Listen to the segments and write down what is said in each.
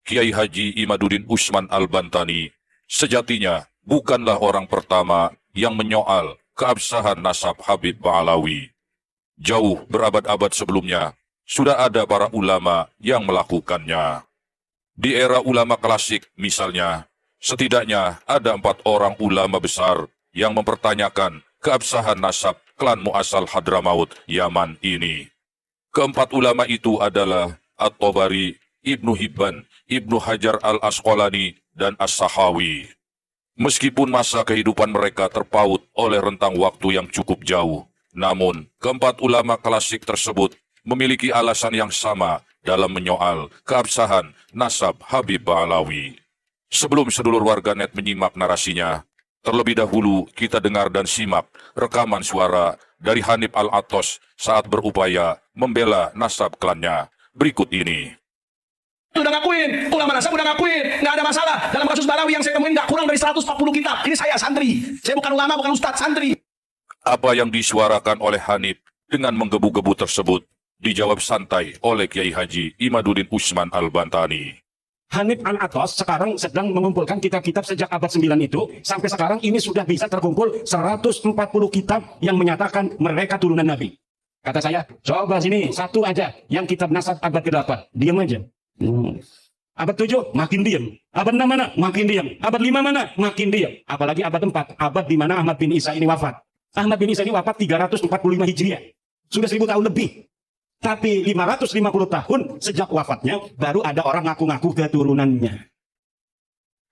Kiai Haji Imaduddin Usman Al-Bantani sejatinya bukanlah orang pertama yang menyoal keabsahan nasab Habib Ba'alawi. Jauh berabad-abad sebelumnya, sudah ada para ulama yang melakukannya. Di era ulama klasik misalnya, setidaknya ada 4 orang ulama besar yang mempertanyakan keabsahan nasab klan Mu'asal Hadramaut Yaman ini. Keempat ulama itu adalah At-Tabari, Ibnu Hibban, Ibnu Hajar Al-Asqalani, dan As-Sahawi. Meskipun masa kehidupan mereka terpaut oleh rentang waktu yang cukup jauh, namun keempat ulama klasik tersebut memiliki alasan yang sama dalam menyoal keabsahan nasab Habib Ba'alawi. Sebelum sedulur warganet menyimak narasinya, terlebih dahulu kita dengar dan simak rekaman suara dari Hanif Al-Atos saat berupaya membela nasab klannya. Berikut ini. Udah ngakuin, ulama nasab udah ngakuin, nggak ada masalah. Dalam kasus Ba'alawi yang saya temuin nggak kurang dari 140 kitab. Ini saya santri, saya bukan ulama, bukan ustadz, santri. Apa yang disuarakan oleh Hanif dengan menggebu-gebu tersebut dijawab santai oleh Kiai Haji Imaduddin Usman Al-Bantani. Hanif Al-Atos sekarang sedang mengumpulkan kitab-kitab sejak abad 9 itu. Sampai sekarang ini sudah bisa terkumpul 140 kitab yang menyatakan mereka turunan Nabi. Kata saya, coba sini satu aja yang kitab nasab abad ke-8. Diam aja. Abad 7 makin diam. Abad 6 mana? Makin diam. Abad 5 mana? Makin diam. Apalagi abad 4, abad di mana Ahmad bin Isa ini wafat. Ahmad bin Isa ini wafat 345 Hijriah. Sudah 1000 tahun lebih. Tapi 550 tahun sejak wafatnya baru ada orang ngaku-ngaku keturunannya.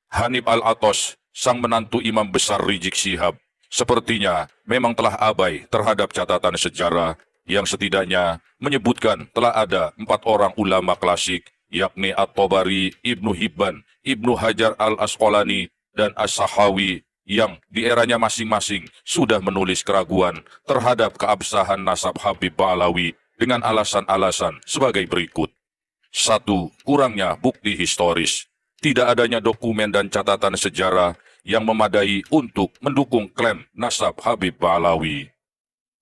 Hanif Al-Atos, sang menantu imam besar Rizik Syihab, sepertinya memang telah abai terhadap catatan sejarah yang setidaknya menyebutkan telah ada 4 orang ulama klasik, yakni At-Tabari, Ibnu Hibban, Ibnu Hajar Al-Asqalani, dan As-Sahawi, yang di eranya masing-masing sudah menulis keraguan terhadap keabsahan nasab Habib Ba'alawi dengan alasan-alasan sebagai berikut. 1. Kurangnya bukti historis. Tidak adanya dokumen dan catatan sejarah yang memadai untuk mendukung klaim nasab Habib Ba'alawi.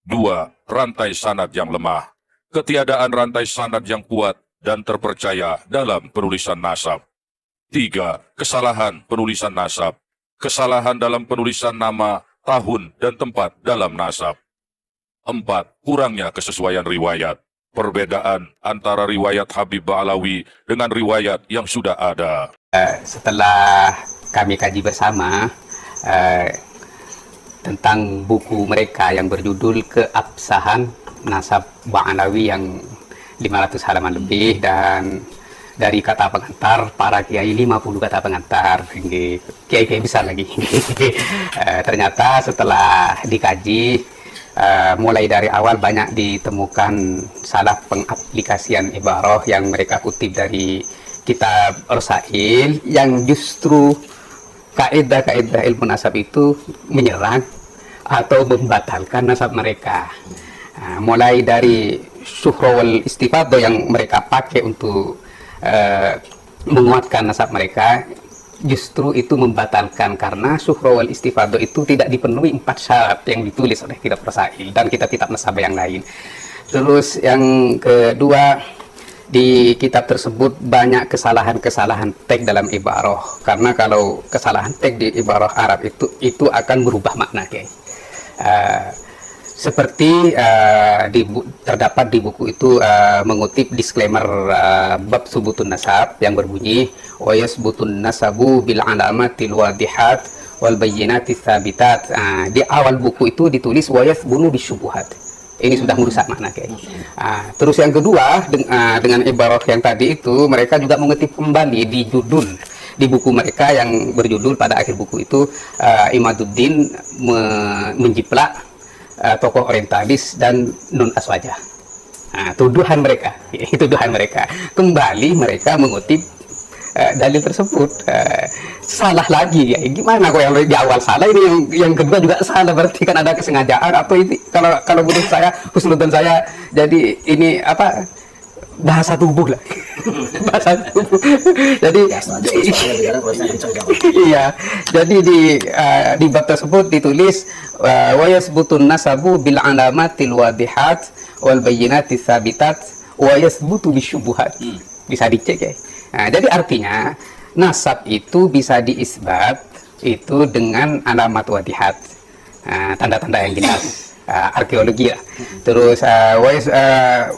2. Rantai sanad yang lemah. Ketiadaan rantai sanad yang kuat dan terpercaya dalam penulisan nasab. 3. Kesalahan penulisan nasab. Kesalahan dalam penulisan nama, tahun, dan tempat dalam nasab. 4. Kurangnya kesesuaian riwayat. Perbedaan antara riwayat Habib Ba'alawi dengan riwayat yang sudah ada. Setelah kami kaji bersama tentang buku mereka yang berjudul Keabsahan Nasab Ba'alawi yang 500 halaman lebih, dan dari kata pengantar para kiai 50 kata pengantar, kiai-kiai besar lagi. Ternyata setelah dikaji, mulai dari awal banyak ditemukan salah pengaplikasian ibarah yang mereka kutip dari kitab Rasail, yang justru kaidah-kaidah ilmu nasab itu menyerang atau membatalkan nasab mereka. Mulai dari syuhra wal istifadah yang mereka pakai untuk menguatkan nasab mereka, justru itu membatalkan, karena syuhra wal istifadah itu tidak dipenuhi 4 syarat yang ditulis oleh kitab Rasail dan kitab-kitab nasab yang lain. Terus yang kedua, di kitab tersebut banyak kesalahan-kesalahan teks dalam ibarah, karena kalau kesalahan teks di ibarah Arab itu akan berubah makna, seperti terdapat di buku itu mengutip disclaimer bab subutun nasab yang berbunyi wa yasbutun nasabu bil alamatil wadihat wal bayyinati tsabitat. Di awal buku itu ditulis wa yasbunu bisyubuhat. Ini sudah merusak makna, terus yang kedua, dengan ibarah yang tadi itu, mereka juga mengutip kembali di judul di buku mereka yang berjudul pada akhir buku itu Imaduddin menjiplak tokoh orientalis dan nun aswajah. Tuduhan mereka, tuduhan mereka. Kembali mereka mengutip dalil tersebut. Salah lagi, gimana kok yang di awal salah, ini yang kedua juga salah, berarti kan ada kesengajaan atau ini, kalau menurut saya, husnudzon saya, jadi ini apa, bahasa tubuh lah. Bahasa tubuh. Jadi iya, jadi di bab tersebut ditulis wa yasbutun nasabu bil alamatil wadihat wal bayyinati tsabitat wa yasbutu bisyubuhat. Bisa dicek, Nah, jadi artinya nasab itu bisa diisbat itu dengan alamat wadihat, tanda-tanda yang jelas, arkeologi lah. Terus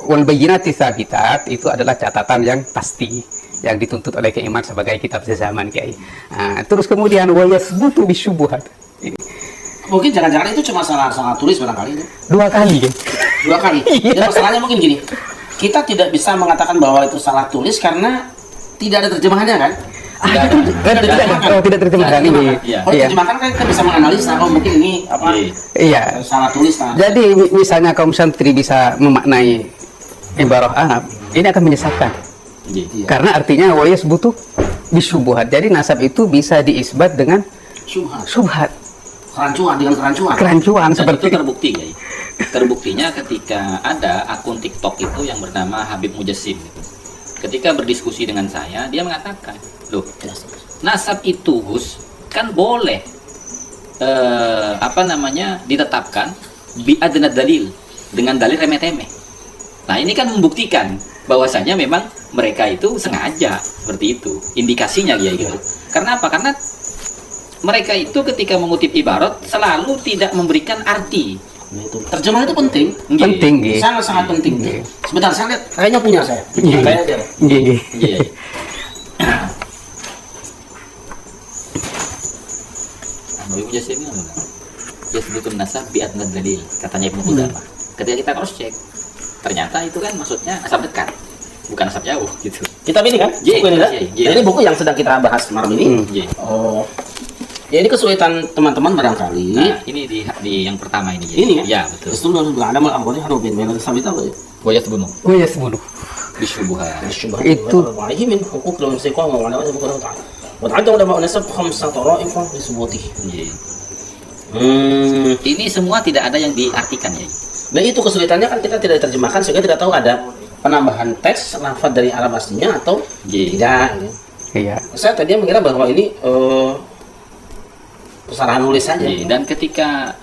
wal bayyinati tsabitat itu adalah catatan yang pasti yang dituntut oleh Kiai Imad sebagai kitab sezaman, Kiai. Terus kemudian wa yasbutu bisyubuhat. Mungkin jangan-jangan itu cuma salah tulis barangkali itu. 2 kali. 2 kali. Dan masalahnya mungkin gini, kita tidak bisa mengatakan bahwa itu salah tulis karena tidak ada terjemahannya kan? Tidak terjemahkan ini. Kalau terjemahkan kan kita bisa menganalisa, oh mungkin ini apa? Iya. Salah tulis. Jadi misalnya kaum santri bisa memaknai ibarah Arab, ini akan menyesatkan. Iya. Karena artinya wayas butuh bisyubuhat. Jadi nasab itu bisa diisbat dengan Syubhat. subhat, Kerancuan dengan kerancuan. kerancuan Dan seperti itu terbukti ya. Terbuktinya ketika ada akun TikTok itu yang bernama Habib Mujassim gitu. Ketika berdiskusi dengan saya, dia mengatakan, loh, nasab itu Gus kan boleh ditetapkan biadna dalil dengan dalil remeh-temeh. Nah, ini kan membuktikan bahwasanya memang mereka itu sengaja seperti itu. Indikasinya ya gitu. Karena apa? Karena mereka itu ketika mengutip ibarat selalu tidak memberikan arti. Terjemahan itu penting. penting, nggih. Sangat-sangat penting. Nggih. Sebentar, saya lihat. Kayaknya punya saya. Nggih. Kayaknya dia. Nggih. Iya. Habib Mujassim ini apa? Yasbutun nasab biadna dalil, katanya Ibnu Qudamah. Ketika kita cross check, ternyata itu kan maksudnya nasab dekat, bukan nasab jauh gitu. Kitab ini kan? Iya, Buku ini kan? iya, iya. Nah, ini buku yang sedang kita bahas malam ini. Iya. Oh. Ya ini kesulitan teman-teman barangkali. Nah, ini di yang pertama ini. Ini ya? Ya, betul. Itu harus ada mal amroni harubin. Memang sabit apa ya? Wayat bunuh Wayas bunuh. bisyubuhat. Itu- عليه من حقوق الانسقام وعلى وجه الله تعالى وتعدى علماء النسب 5 طرائف لثبوته. Iya. Ini semua tidak ada yang diartikan ya. Nah itu kesulitannya kan kita tidak diterjemahkan sehingga tidak tahu ada penambahan teks lafaz dari Arab aslinya atau Iya. tidak. Iya. Saya tadinya mengira bahwa ini kesalahan nulis saja. Iya, dan ketika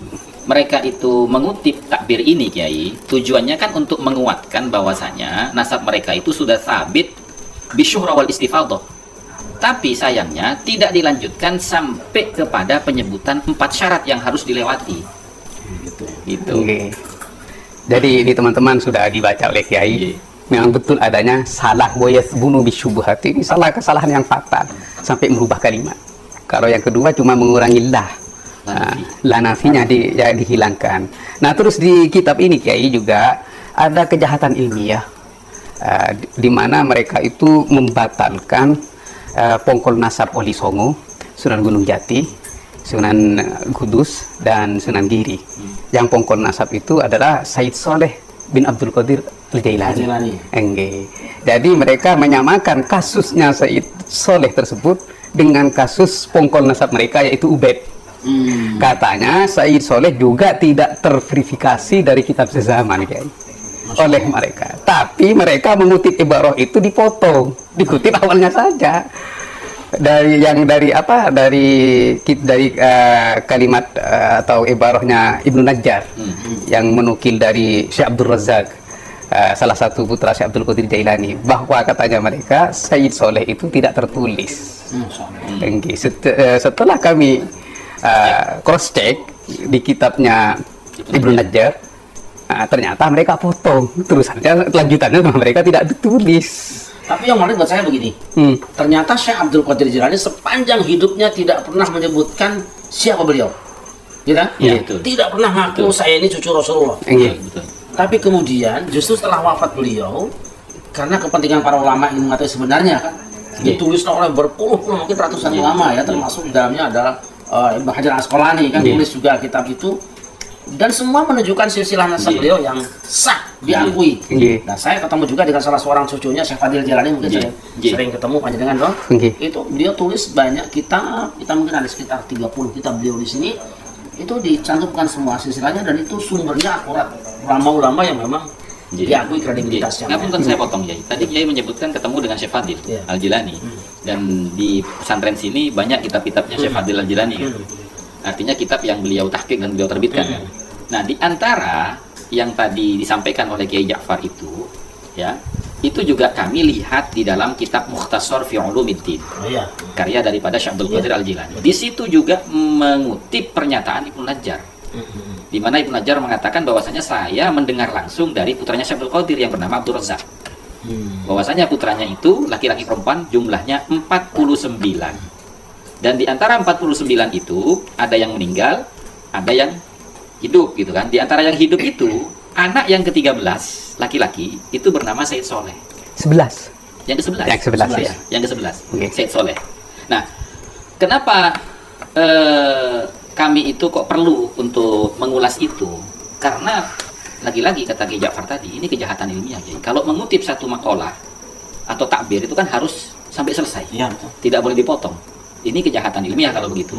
mereka itu mengutip takbir ini Kiai, tujuannya kan untuk menguatkan bahwasanya nasab mereka itu sudah sabit bisyuhra wal istifadhah. Tapi sayangnya tidak dilanjutkan sampai kepada penyebutan 4 syarat yang harus dilewati. Gitu. Nggih. Jadi ini teman-teman sudah dibaca oleh Kiai. Iya. Memang betul adanya salah wayas bunuh bisyubuhat. Ini salah kesalahan yang fatal sampai merubah kalimat. Kalau yang kedua cuma mengurangi lah. La nafinya dihilangkan. Nah, terus di kitab ini Kiai juga ada kejahatan ilmiah, di mana mereka itu membatalkan Pongkol Nasab Wali Songo, Sunan Gunung Jati, Sunan Kudus, dan Sunan Giri. Yang Pongkol Nasab itu adalah Said Soleh bin Abdul Qadir Al-Jailani. Al-Jailani. Enggak. Jadi mereka menyamakan kasusnya Said Soleh tersebut dengan kasus Pongkol Nasab mereka, yaitu Ubaid. Katanya Said Soleh juga tidak terverifikasi dari kitab sezaman oleh mereka, tapi mereka mengutip ibarah itu dipotong, dikutip awalnya saja dari kalimat atau ibarahnya Ibnu Najjar yang menukil dari Syekh Abdul Razak, salah satu putra Syekh Abdul Qadir Jailani, bahwa katanya mereka Said Soleh itu tidak tertulis. Setelah kami cross check di kitabnya Ibnu Najjar, ternyata mereka potong terusannya, lanjutannya mereka tidak ditulis. Tapi yang menarik buat saya begini, ternyata Syekh Abdul Qadir Jilani sepanjang hidupnya tidak pernah menyebutkan siapa beliau, ya kan? Iya, betul. Tidak pernah ngaku saya ini cucu Rasulullah. Iya. Betul. Tapi kemudian justru setelah wafat beliau, karena kepentingan para ulama yang mengetahui sebenarnya kan, ditulis oleh berpuluh-puluh mungkin ratusan ulama ya, termasuk di dalamnya adalah Ibnu Hajar Asqalani kan tulis juga kitab itu, dan semua menunjukkan silsilah nasab beliau yang sah diakui. Nah, saya ketemu juga dengan salah seorang cucunya Syekh Fadil Jalani, mungkin saya sering ketemu panjenengan dong. Itu beliau tulis banyak kitab, kita mungkin ada sekitar 30 kitab beliau di sini. Itu dicantumkan semua silsilahnya dan itu sumbernya akurat. Ulama-ulama yang memang diakui kredibilitasnya. Ngapun kan saya potong Kiai. Tadi Kiai menyebutkan ketemu dengan Syekh Fadil Al-Jilani. Dan di pesantren sini banyak kitab-kitabnya Syekh Fadil Al-Jilani. Artinya kitab yang beliau tahqiq dan beliau terbitkan. Nah, di antara yang tadi disampaikan oleh Kiai Ja'far itu, ya, itu juga kami lihat di dalam kitab Mukhtasar fi Ulumiddin, Iya. karya daripada Syekh Abdul Qadir Al-Jilani. Di situ juga mengutip pernyataan Ibnu Najjar, di mana Ibnu Najjar mengatakan bahwasanya saya mendengar langsung dari putranya Syekh Abdul Qadir yang bernama Abdul Razak, bahwasanya putranya itu laki-laki perempuan jumlahnya 49, dan di antara 49 itu ada yang meninggal, ada yang hidup gitu kan. Di antara yang hidup itu anak yang ke-13 laki-laki itu bernama Said Soleh. 11. Yang ke-11. Yang ke-11, ya. Yang ke-11. Oke. Said Soleh. Nah, kenapa kami itu kok perlu untuk mengulas itu? Karena lagi-lagi kata Ki Ja'far tadi, ini kejahatan ilmiah. Jadi, kalau mengutip satu makalah atau takbir itu kan harus sampai selesai. Iya, betul. Tidak boleh dipotong. Ini kejahatan ilmiah kalau begitu.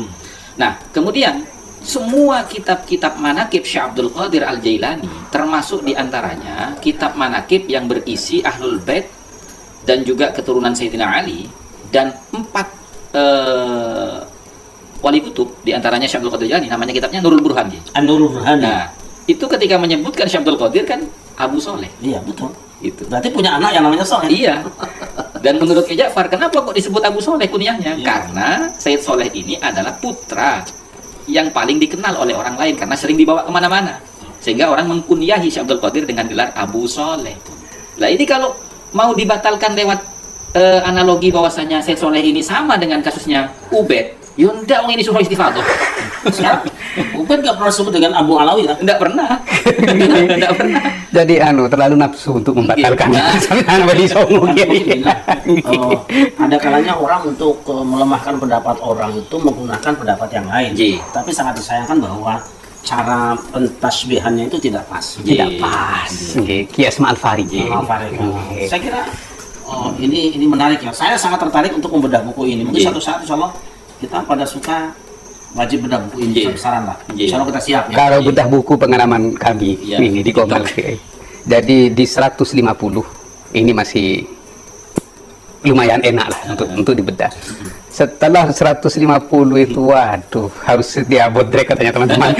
Nah, kemudian semua kitab-kitab manakib Syekh Abdul Qadir Al-Jailani, termasuk diantaranya kitab manakib yang berisi Ahlul Bait dan juga keturunan Sayyidina Ali, dan 4 wali kutub, diantaranya Syekh Abdul Qadir Jailani, namanya kitabnya Nurul Burhan. An-Nurul Burhan. Nah, itu ketika menyebutkan Syekh Abdul Qadir kan Abu Soleh. Iya, betul. Itu. Berarti punya anak yang namanya Soleh. Iya. Dan menurut Ki Ja'far, kenapa kok disebut Abu Soleh kunyahnya? Iya. Karena Said Soleh ini adalah putra yang paling dikenal oleh orang lain karena sering dibawa kemana-mana, sehingga orang mengkunyahi Syekh Abdul Qadir dengan gelar Abu Soleh. Nah, ini kalau mau dibatalkan lewat analogi bahwasanya Said Soleh ini sama dengan kasusnya Ubed, ya enggak, ini surah istifadah. Sekarang Ubed nggak pernah sebut dengan Abu Alawi kan? Enggak pernah. Enggak pernah. Jadi terlalu nafsu untuk membatalkan. Sampai bagi sombong. Ada kalanya orang untuk melemahkan pendapat orang itu menggunakan pendapat yang lain. Ji. Tapi sangat disayangkan bahwa cara pentasbihannya itu tidak pas. Tidak pas. Nggih, Kias Ma'al-Fari. Maaf, Farid. Saya kira ini menarik ya. Saya sangat tertarik untuk membedah buku ini. Mungkin Ji. satu saat insya Allah kita pada suka wajib bedah buku ini. Ji. Saran lah. Ji. Insya Allah kita siap ya. Kalau bedah buku pengalaman kami Iya, ini di Kompak. Jadi di 150 ini masih lumayan enak lah untuk dibedah. Setelah 150 itu waduh, harus sedia bodrek katanya teman-teman.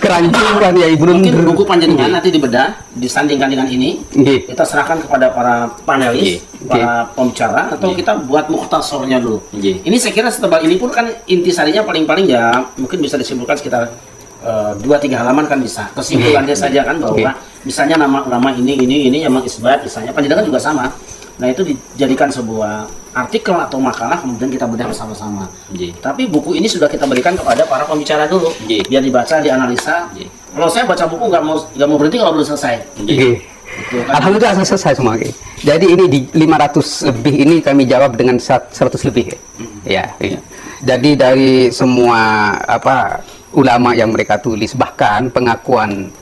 Kerancuran ya Ibu Mungkin Nur. buku panjenengan nanti dibedah, disandingkan dengan ini. Nggih. Kita serahkan kepada para panelis, para pembicara, atau kita buat mukhtasornya dulu. Nggih. Ini saya kira setebal ini pun kan intisarinya paling-paling ya mungkin bisa disimpulkan sekitar 2-3 halaman kan bisa. Kesimpulannya saja kan bahwa misalnya nama ulama ini yang mengisbat, misalnya panjenengan juga sama. Nah itu dijadikan sebuah artikel atau makalah kemudian kita bedah bersama-sama. Nggih. Tapi buku ini sudah kita berikan kepada para pembicara dulu, Nggih. biar dibaca, dianalisa. Nggih. Kalau saya baca buku nggak mau berhenti kalau belum selesai. Nggih. Alhamdulillah selesai semua. Nggih. Jadi ini di 500 lebih ini kami jawab dengan 100 lebih. Ya. Iya. Jadi dari semua ulama yang mereka tulis, bahkan pengakuan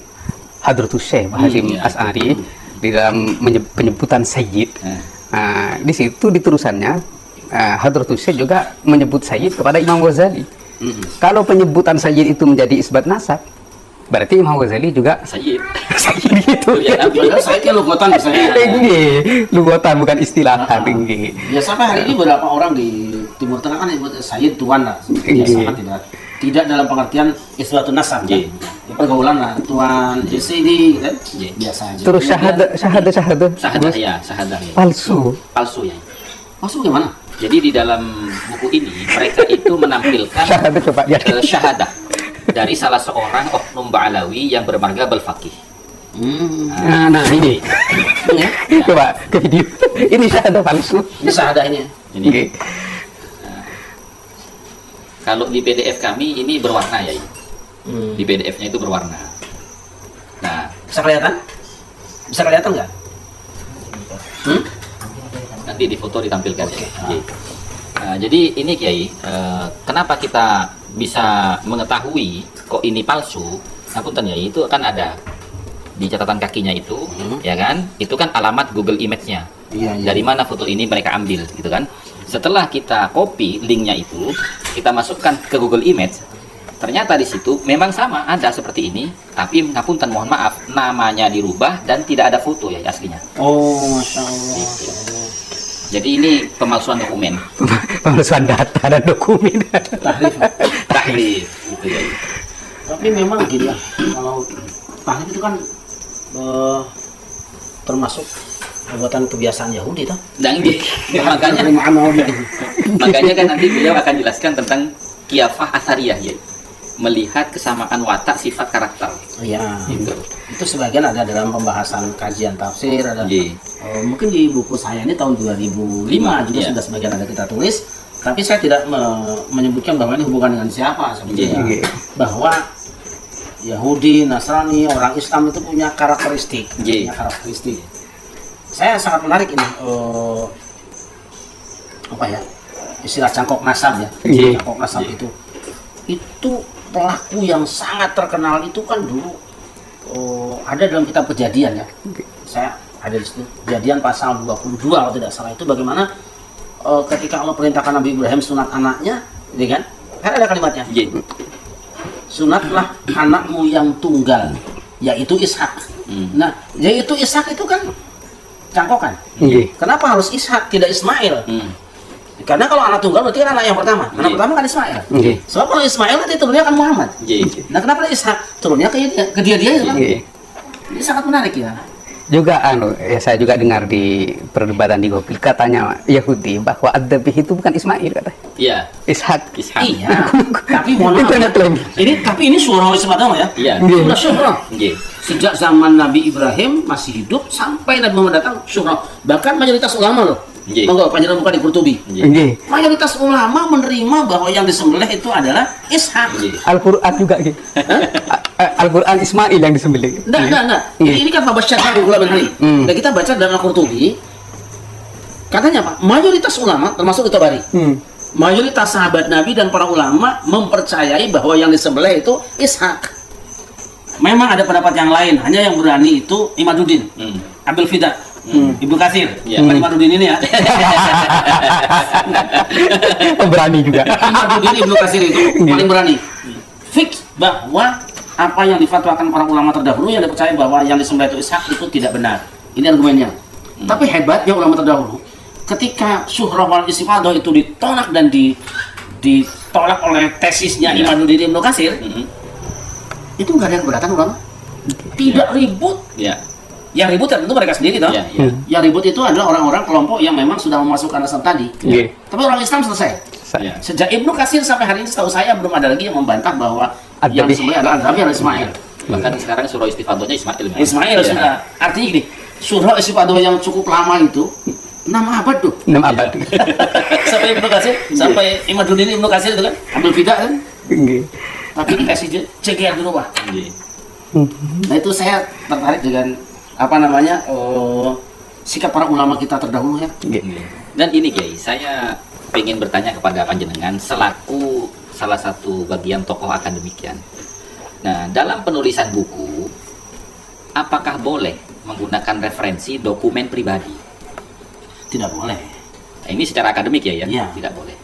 Hadratus Syekh Hasyim As'ari di dalam penyebutan Sayyid. Di situ di terusannya Hadratus Syekh juga menyebut Sayyid kepada Imam Ghazali. Kalau penyebutan Sayyid itu menjadi isbat nasab, berarti Imam Ghazali juga Sayyid. Sayyid gitu. Ya, Padahal saya kira lugotan misalnya. Lugotan bukan istilahan. Nggih. Ya sampai hari ini beberapa orang di Timur Tengah kan disebut Sayyid Tuan lah. Ya, sangat tidak dalam pengertian isbatun nasab. Kan? Ya, pergaulan lah Tuan, Sayyidi kan? Biasa aja. Terus syahadah. Sahadah ya, sahadah ya. Palsu. Palsu ya. Maksud gimana? Jadi di dalam buku ini mereka itu menampilkan Syahadah coba ya. syahadah dari salah seorang oknum Ba'alawi yang bermarga Balfaqih. Nah ini. Coba ke video. Ini syahadah palsu. Ini syahadah ini. Ini Nggih. kalau di PDF kami ini berwarna ya. Di PDF-nya itu berwarna. Nah, Bisa kelihatan? Bisa kelihatan nggak? nanti di foto ditampilkan ya. Oke. Nah, jadi ini Kiai, kenapa kita bisa mengetahui kok ini palsu? Ngapunten ya, itu kan ada di catatan kakinya itu, ya kan? Itu kan alamat Google Image-nya. Iya, iya. Dari mana foto ini mereka ambil, gitu kan? Setelah kita copy linknya itu, kita masukkan ke Google Image. Ternyata di situ memang sama, ada seperti ini, tapi ngapunten mohon maaf, namanya dirubah dan tidak ada foto ya aslinya. Oh, Masya Allah. Jadi ini pemalsuan dokumen. Pemalsuan data dan dokumen. Tahrif. Tahrif gitu ya. Tapi memang gini ya, kalau tahrif itu kan termasuk perbuatan kebiasaan Yahudi toh. Dan makanya Amal gitu. makanya kan nanti beliau akan jelaskan tentang kiafah asariyah ya. Melihat kesamaan watak, sifat, karakter. Oh, ya. Gitu. Itu sebagian ada dalam pembahasan kajian tafsir ada. Iya. Mungkin di buku saya ini tahun 2005 juga Iya. sudah sebagian ada kita tulis, tapi saya tidak menyebutkan bahwa ini hubungan dengan siapa sebetulnya. Iya. Bahwa Yahudi, Nasrani, orang Islam itu punya karakteristik. Iya. Punya karakteristik. Saya sangat menarik ini apa ya? Istilah cangkok nasab ya. Iya. Cangkok nasab itu pelaku yang sangat terkenal itu kan dulu ada dalam kitab Kejadian ya. Saya ada di situ. Kejadian pasal 22 kalau tidak salah itu bagaimana ketika Allah perintahkan Nabi Ibrahim sunat anaknya, ya kan? Kan ada kalimatnya. Iya. Sunatlah anakmu yang tunggal, yaitu Ishak. Nah, yaitu Ishak itu kan cangkokan. Nggih. Kenapa harus Ishak tidak Ismail? Karena kalau anak tunggal berarti kan anak yang pertama. Anak Iya. pertama kan Ismail. Nggih. Sebab kalau Ismail nanti turunnya kan Muhammad. Iya. Nah, kenapa Ishak turunnya ke dia itu kan? Nggih. Ini sangat menarik ya. Juga saya juga dengar di perdebatan di Gopil katanya Yahudi bahwa Ad-Dabih itu bukan Ismail kata. Iya. Ishak. Ishak. Iya. Tapi mohon maaf. Internet lagi. Ini surah Ismail ya. Iya. Sudah surah. Iya. Sejak zaman Nabi Ibrahim masih hidup sampai Nabi Muhammad datang surah. Bahkan mayoritas ulama loh. Iya. Monggo panjenengan buka di Qurtubi. Nggih. Mayoritas ulama menerima bahwa yang disembelih itu adalah Ishak. Iya. Al-Qur'an juga gitu. Al-Qur'an Ismail yang disembelih. Enggak. Iya. Ini kan Fabasyar dari ulama hari. Dan kita baca dalam Al-Qurtubi, katanya apa? Mayoritas ulama, termasuk Tabari, mayoritas sahabat Nabi dan para ulama mempercayai bahwa yang disembelih itu Ishak. Memang ada pendapat yang lain, hanya yang berani itu Imaduddin, Abdul Fida, Ibnu Katsir. Iya. Bukan Imaduddin ini ya. Berani juga. Imaduddin Ibnu Katsir itu paling berani. Fix bahwa apa yang difatwakan para ulama terdahulu yang dipercaya bahwa yang disembelih itu Ishak itu tidak benar. Ini argumennya. Tapi hebatnya ulama terdahulu, ketika Syuhrah wal Istifadah itu ditolak dan ditolak oleh tesisnya Imaduddin Ibnu Katsir, itu nggak ada yang keberatan ulama. Tidak ribut. Iya. Yang ribut tentu mereka sendiri toh. Iya. Iya. Yang ribut itu adalah orang-orang kelompok yang memang sudah memasukkan nasab tadi. Nggih. Tapi orang Islam selesai. Iya. Sejak Ibnu Katsir sampai hari ini setahu saya belum ada lagi yang membantah bahwa Ad-Dabih. yang disembelih adalah Ad-Dabih adalah Ismail. Bahkan sekarang surah istifadahnya Ismail. Ismail Iya. sudah. Artinya gini, surah Istifadah yang cukup lama itu 6 abad tuh. 6 abad. Sampai Ibnu Katsir, sampai Imaduddin Ibnu Katsir itu kan, Abdul Fida kan. Nggih. Tapi dikasih CGR dulu Pak. Iya. Nah itu saya tertarik dengan apa namanya sikap para ulama kita terdahulu ya. Nggih. Dan ini Kiai, saya ingin bertanya kepada panjenengan selaku salah satu bagian tokoh akademikian. Nah, dalam penulisan buku, apakah boleh menggunakan referensi dokumen pribadi? Tidak boleh. Nah, ini secara akademik ya, Iya. tidak boleh.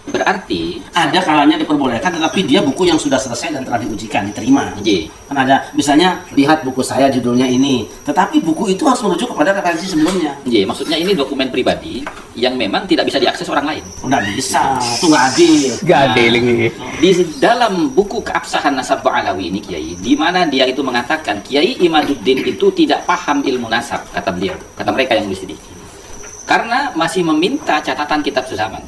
Berarti, Ada kalanya diperbolehkan, tetapi dia buku yang sudah selesai dan telah diujikan, diterima. J, Kan ada, misalnya lihat buku saya judulnya ini, tetapi buku itu harus merujuk kepada referensi sebelumnya. J, maksudnya ini dokumen pribadi yang memang tidak bisa diakses orang lain. Nggak bisa, itu nggak adil. Nggak ada nggih. Di dalam buku Keabsahan Nasab Ba'alawi ini Kiai, di mana dia itu mengatakan Kiai Imaduddin itu tidak paham ilmu nasab, kata beliau, kata mereka yang nulis ini, karena masih meminta catatan kitab sezaman.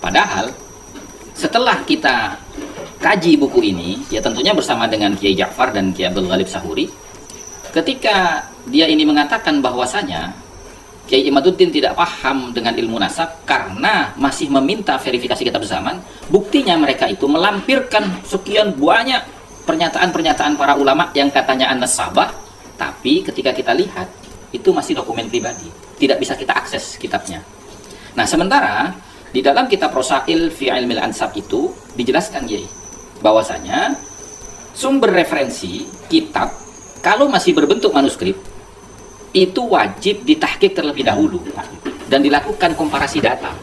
Padahal setelah kita kaji buku ini, ya tentunya bersama dengan Kiai Ja'far dan Kiai Abdul Ghalib Sahuri, ketika dia ini mengatakan bahwasanya Kiai Imaduddin tidak paham dengan ilmu nasab karena masih meminta verifikasi kitab zaman, buktinya mereka itu melampirkan sekian banyak pernyataan-pernyataan para ulama yang katanya an-nasabah, tapi ketika kita lihat itu masih dokumen pribadi, tidak bisa kita akses kitabnya. Nah, sementara di dalam kitab Rosail fi Ilmil Ansab itu dijelaskan Kiai bahwasanya sumber referensi kitab kalau masih berbentuk manuskrip itu wajib ditahqiq terlebih dahulu dan dilakukan komparasi data.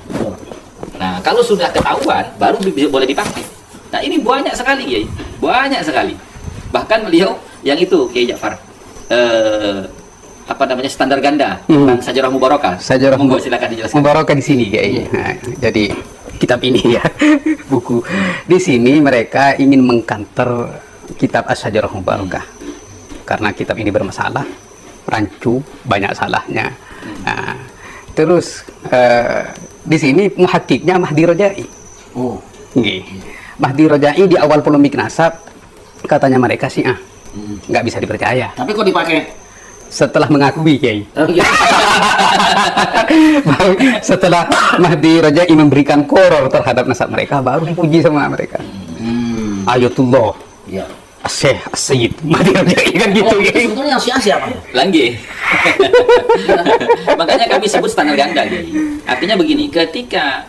Nah, kalau sudah ketahuan baru boleh dipakai. Nah, ini banyak sekali Kiai, banyak sekali. Bahkan beliau yang itu Kiai Ja'far apa namanya standar ganda tentang Sajarah Mubarakah. Sajarah Monggo silakan dijelaskan. Mubarakah di sini kayaknya. Nah, jadi kitab ini ya, buku. Di sini mereka ingin mengkanter kitab As-Sajarah Mubarakah. Karena kitab ini bermasalah. rancu, banyak salahnya. Nah, terus di sini muhakiknya Mahdi Rojai. Oh. Nggih. Mahdi Rojai di awal polemik nasab katanya mereka Syiah nggak bisa dipercaya. Tapi kok dipakai? Setelah mengakui Kiai. Oh, gitu. Baru setelah Mahdi Rojai memberikan koror terhadap nasab mereka, baru dipuji sama mereka. Ayatullah, Ya. Syekh Sayyid Mahdi Rojai kan gitu. Oh, Kiai. sebetulnya yang Syiah siapa? Langgi. Makanya kami sebut standar ganda, Kiai. Artinya begini, ketika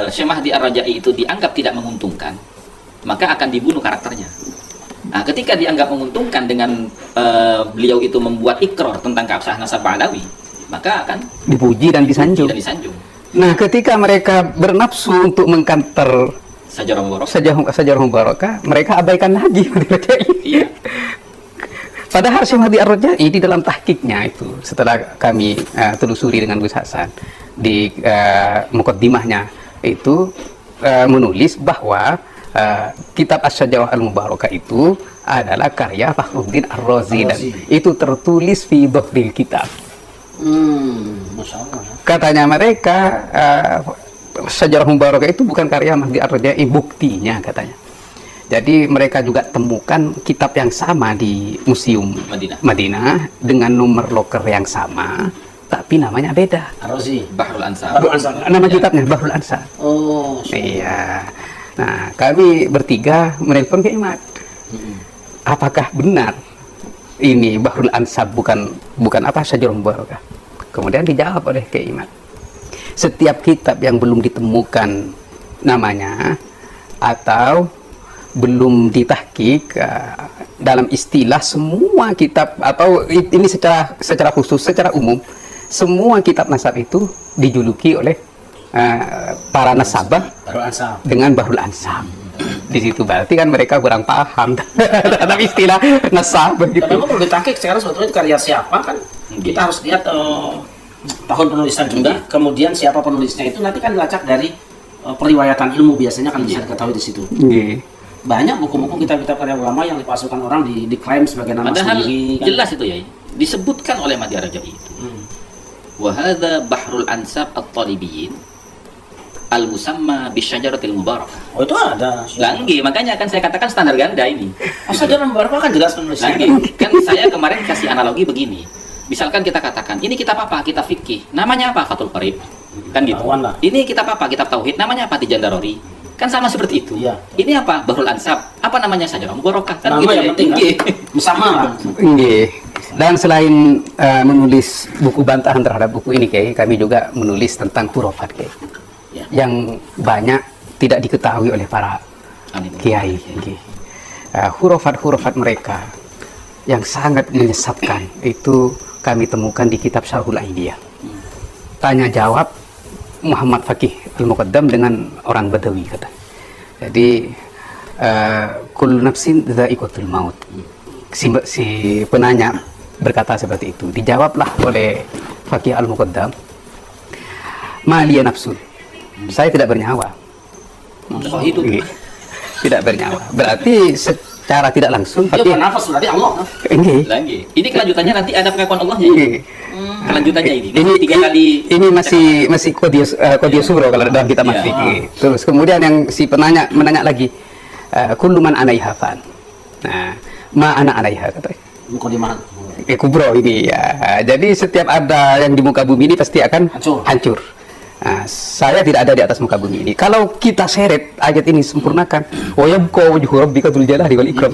Syekh Mahdi Ar-Rajai itu dianggap tidak menguntungkan, maka akan dibunuh karakternya. Nah, ketika dianggap menguntungkan dengan beliau itu membuat ikrar tentang keabsahan nasab Ba'alawi, maka akan Dipuji dan disanjung. tidak disanjung. Nah, ketika mereka bernafsu untuk mengkanter Sajarah Mubarak. sejarah Mubarakah, mereka abaikan lagi Mahdi Rojai. Iya. Padahal Syekh Mahdi Ar-Rajai di dalam tahqiqnya itu, setelah kami telusuri dengan Gus Hasan di mukaddimahnya itu menulis bahwa kitab Asy-Syajarah Al-Mubarakah itu adalah karya Fakhruddin Ar-Razi dan itu tertulis fi dhahril kitab. Masya Allah. Katanya mereka Sejarah Mubarakah itu bukan karya Mahdi Ar-Rajai, buktinya katanya. Jadi mereka juga temukan kitab yang sama di Museum Madinah dengan nomor loker yang sama, tapi namanya beda. Ar-Razi. Bahrul Ansar. Bahrul Ansar. Nama kitabnya Bahrul Ansar. Oh. Iya. Nah, kami bertiga menelpon Kiai Imad. Apakah benar ini Bahrul Ansab bukan apa Syajarah Mubarakah? Kemudian dijawab oleh Kiai Imad. Setiap kitab yang belum ditemukan namanya atau belum ditahqiq dalam istilah semua kitab atau ini secara khusus, secara umum semua kitab nasab itu dijuluki oleh para nasabah Bahrul Ansar. dengan Bahrul Ansab. Di situ berarti kan mereka kurang paham terhadap istilah nasab Tapi gitu. memang perlu ditahqiq sekarang sebetulnya itu karya siapa kan? Kita harus lihat tahun penulisan juga, kemudian siapa penulisnya itu nanti kan dilacak dari periwayatan ilmu biasanya kan bisa diketahui di situ. Nggih. Banyak buku-buku kitab-kitab karya ulama yang dipasukkan orang diklaim sebagai nama Padahal sendiri. Kan? jelas itu ya, disebutkan oleh Mahdi Ar-Rajai itu. Wa hadza Bahrul Ansab At-Talibiyin Al-Musamma Bisyajaratil Mubarakah. Oh itu ada. Langgi, makanya kan saya katakan standar ganda ini. Syajarah Mubarakah kan jelas penulisnya. Langgi, kan saya kemarin kasih analogi begini. Misalkan kita katakan, ini kitab apa? Kitab fikih. Namanya apa? Fathul Qarib. Kan gitu. Lawan lah. Ini kitab apa? Kitab tauhid. Namanya apa? Tijan Darori. Kan sama seperti itu. Iya. Ini apa? Bahrul Ansab. Apa namanya? Syajarah Mubarakah. Kan Nama gitu yang ya. penting kan? Nggih. Sama lah. Nggih. Dan selain menulis buku bantahan terhadap buku ini, Kiai, kami juga menulis tentang khurafat, Kiai. Ya. Yang banyak tidak diketahui oleh para kiai. Nggih. Khurafat mereka yang sangat menyesatkan itu kami temukan di kitab Syarhul Aidiyah. Tanya jawab Muhammad Faqih Al-Muqaddam dengan orang Badawi kata. Jadi kullu nafsin dha'iqatul maut. Si penanya berkata seperti itu. Dijawablah oleh Faqih Al-Muqaddam, "Ma liya nafsun." Saya tidak bernyawa. Oh, hidup. Nggih. Tidak bernyawa. Berarti secara tidak langsung Dia Faqih bernafas berarti Allah. nggih. Lagi. Ini kelanjutannya nanti ada pengakuan Allahnya. Nggih. Kelanjutannya ini. Ini Tiga kali. ini masih Qadiyah Suro kalau dalam kitab Iya. fikih. Terus kemudian yang si penanya menanya lagi, kullu man 'alaiha fan. Nah, ma ana 'alaiha katanya. Mukadimah. Kubro ini ya. Jadi setiap ada yang di muka bumi ini pasti akan hancur. Nah, saya tidak ada di atas muka bumi ini. Kalau kita seret ayat ini sempurnakan, wa yabqa wajhu rabbika dzul jalali wal ikram.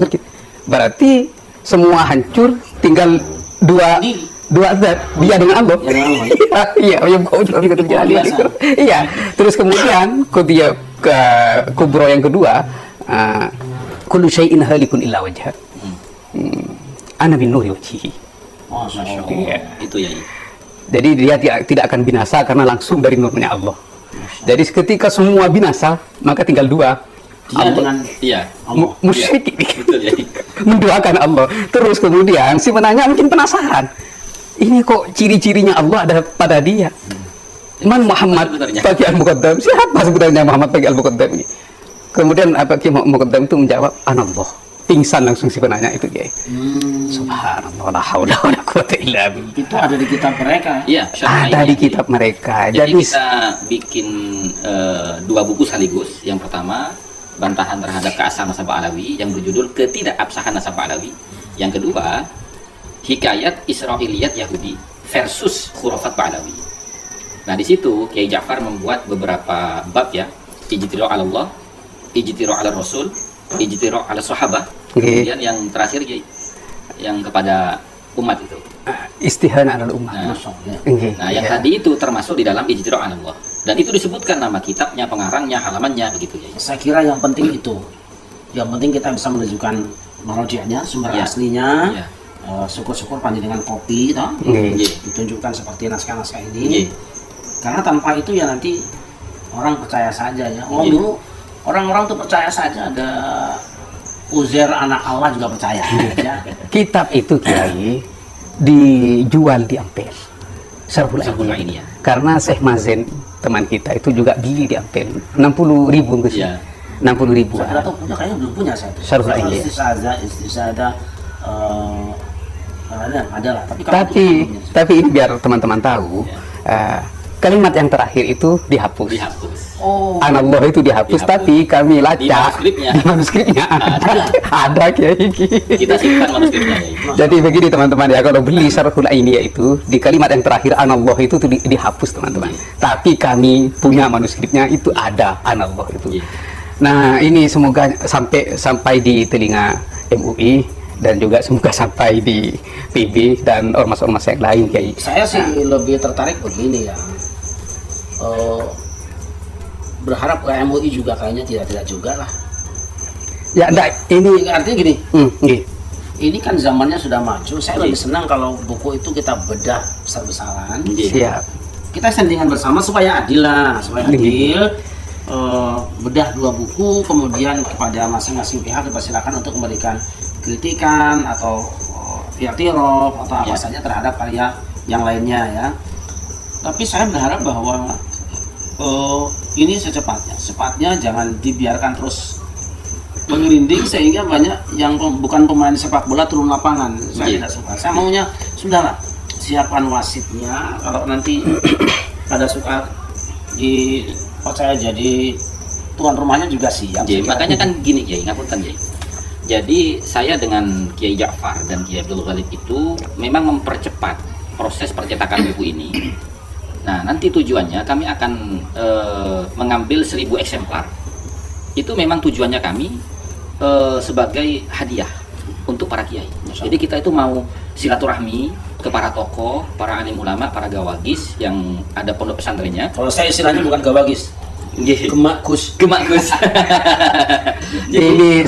Berarti semua hancur, tinggal dua zat, dia dengan Allah. Iya, wa yabqa wajhu rabbika dzul jalali wal ikram. Iya. Terus kemudian qadiyah kubro yang kedua, kullu syai'in halikun illa wajha. Ana bin nuri wajhihi. Masya Allah. Iya. Itu ya. Jadi dia tidak akan binasa karena langsung dari nurnya Allah. Jadi ketika semua binasa, maka tinggal dua. Dia dengan Iya. Musyrik Betul ya. mendoakan Allah. Terus kemudian si penanya mungkin penasaran. Ini kok ciri-cirinya Allah ada pada dia? Man Muhammad Sebenarnya. Faqih Al-Muqaddam. Siapa sebenarnya Muhammad Faqih Al-Muqaddam ini? Kemudian Faqih Al-Muqaddam itu menjawab, Anallah. pingsan langsung si penanya itu Kiai. Subhanallah, la haula wala quwata illa billah. Itu ada di kitab mereka. Iya, syarah Ada di lainnya. kitab mereka. Jadi Jadi kita bikin 2 buku sekaligus. Yang pertama, bantahan terhadap keasalan nasab Alawi yang berjudul Ketidakabsahan Nasab Alawi. Yang kedua, Hikayat Israiliyat Yahudi versus Khurafat Ba'alawi. Nah, di situ Kiai Ja'far membuat beberapa bab ya. Ijtira' 'ala Allah, Ijtira' 'ala Rasul, Ijtira' 'ala Sahabah. Oke. Kemudian yang terakhir Kiai, yang kepada umat itu. istihana alal ummah. Nah, Nggih, Nah, yang iya. tadi itu termasuk di dalam Ijtira' 'ala Allah. Dan itu disebutkan nama kitabnya, pengarangnya, halamannya begitu ya. Saya kira yang penting itu. Yang penting kita bisa menunjukkan marji'nya, sumber Iya. aslinya. Iya. Syukur-syukur panjenengan kopi toh. Nggih. Nggih. Ditunjukkan seperti naskah-naskah ini. Nggih. Karena tanpa itu ya nanti orang percaya saja ya. Oh, Iya. dulu orang-orang tuh percaya saja ada Uzair anak Allah juga percaya. Ya. Kitab itu Kiai dijual di Ampel. Syarhul Syarhul Ainiyah. Ainiyah. Karena Syekh Mazen teman kita itu juga beli di Ampel. 60.000 Gus. Iya. 60.000. Saya kira tuh punya, kayaknya belum punya saya tuh. Syarhul Kalau Ainiyah. Istisada ada lah. Tapi kalau Tapi itu belum punya. tapi ini biar teman-teman tahu, kalimat yang terakhir itu dihapus. Dihapus. Oh, Anallah itu dihapus, Dihapus. tapi kami Di lacak manuskripnya. di manuskripnya ada Kiai. Kita simpan manuskripnya ya. Jadi begini teman-teman ya, kalau beli Syarhul Ainiyah itu di kalimat yang terakhir Anallah itu tuh dihapus teman-teman. Tapi kami punya manuskripnya itu ada Anallah itu. Iya. Nah, ini semoga sampai di telinga MUI dan juga semoga sampai di PB dan ormas-ormas yang lain Kiai. saya sih lebih tertarik begini ya. Berharap ke MUI juga kayaknya tidak juga lah. Ya, enggak, ini Artinya gini, nggih. ini kan zamannya sudah maju. Saya lebih senang kalau buku itu kita bedah besar-besaran. Siap. Kita sandingan bersama supaya adil lah, supaya adil. Bedah 2 buku, kemudian kepada masing-masing pihak dipersilakan untuk memberikan kritikan atau i'tiraf atau apa Ya. saja terhadap karya yang lainnya ya. Tapi saya berharap bahwa ini secepatnya jangan dibiarkan terus menggelinding sehingga banyak yang bukan pemain sepak bola turun lapangan. Saya Iya. tidak suka. Saya maunya sudahlah, siapkan wasitnya. Kalau nanti pada suka dipercaya jadi tuan rumahnya juga siap. Jadi, Saya kira. makanya kan gini Kiai, ngapunten Kiai. Jadi saya dengan Kiai Ja'far dan Kiai Abdul Ghalib itu memang mempercepat proses percetakan buku ini. Nah, nanti tujuannya kami akan mengambil 1000 eksemplar. Itu memang tujuannya kami sebagai hadiah untuk para kiai. Jadi kita itu mau silaturahmi ke para tokoh, para alim ulama, para gawagis yang ada pondok pesantrennya. Kalau saya istilahnya bukan gawagis, gemakus. Gemakus. Ini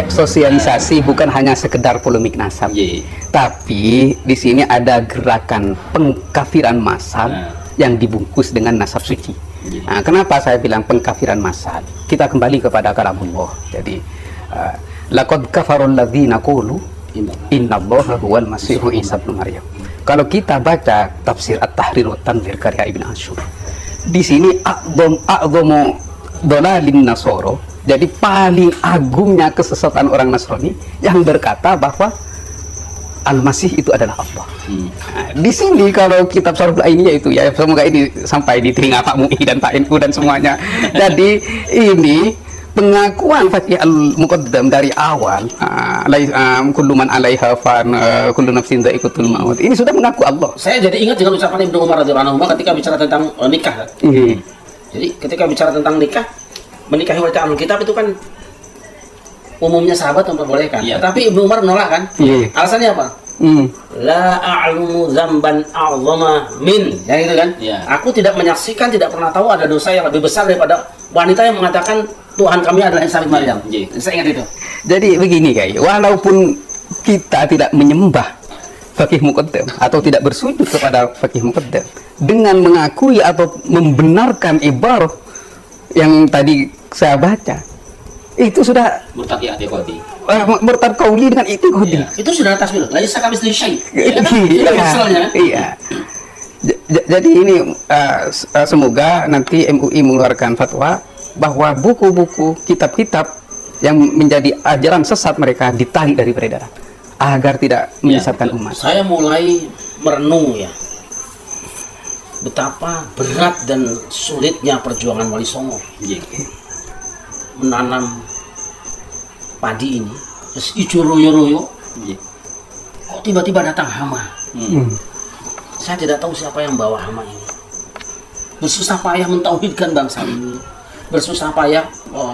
sosialisasi bukan hanya sekedar polemik nasab. Iya. Tapi di sini ada gerakan pengkafiran massal yang dibungkus dengan nasab suci. Nah, kenapa saya bilang pengkafiran massal? Kita kembali kepada kalamullah. Jadi laqad kafarul ladzina qulu innallaha huwal masihu Isa ibnu Maryam. Kalau kita baca tafsir At-Tahrir wa Tanwir karya Ibn Ashur, di sini a'dhamu dolalin nasoro, jadi paling agungnya kesesatan orang Nasrani yang berkata bahwa Al-Masih itu adalah Allah. Nah, di sini kalau kitab Syarhul Ainiyah itu ya, semoga ini sampai di telinga Pak MUI dan Pak NU dan semuanya. Jadi ini pengakuan Fakih Al-Muqaddam dari awal, kullu man 'alaiha fan, kullu nafsin dha'iqatul maut. Ini sudah mengaku Allah. Saya jadi ingat dengan ucapan Ibnu Umar radhiyallahu anhu ketika bicara tentang nikah. Jadi ketika bicara tentang nikah, menikahi wanita ahlul kitab itu kan umumnya sahabat memperbolehkan. Iya. Tetapi Ibnu Umar menolak kan? Iya. Alasannya apa? La a'lumu dzamban a'zama min. Ya gitu kan? Iya. Aku tidak menyaksikan, tidak pernah tahu ada dosa yang lebih besar daripada wanita yang mengatakan Tuhan kami adalah Isa bin Maryam. Iya. Saya ingat itu. Jadi begini guys, walaupun kita tidak menyembah Fakih Muqaddam atau tidak bersujud kepada Fakih Muqaddam, dengan mengakui atau membenarkan ibarah yang tadi saya baca, itu sudah Murtad i'tiqadi. murtad qauli dengan itu qauli. Iya. Itu sudah tasbih. Laisa kamitslihi syai'. Iya. Iya. Jadi ini semoga nanti MUI mengeluarkan fatwa bahwa buku-buku kitab-kitab yang menjadi ajaran sesat mereka ditarik dari peredaran agar tidak menyesatkan betul. umat. Saya mulai merenung ya, betapa berat dan sulitnya perjuangan Wali Songo Nggih. menanam padi ini, terus ijo royo-royo, Nggih. kok tiba-tiba datang hama. Hmm. Saya tidak tahu siapa yang bawa hama ini. Bersusah payah mentauhidkan bangsa ini, bersusah payah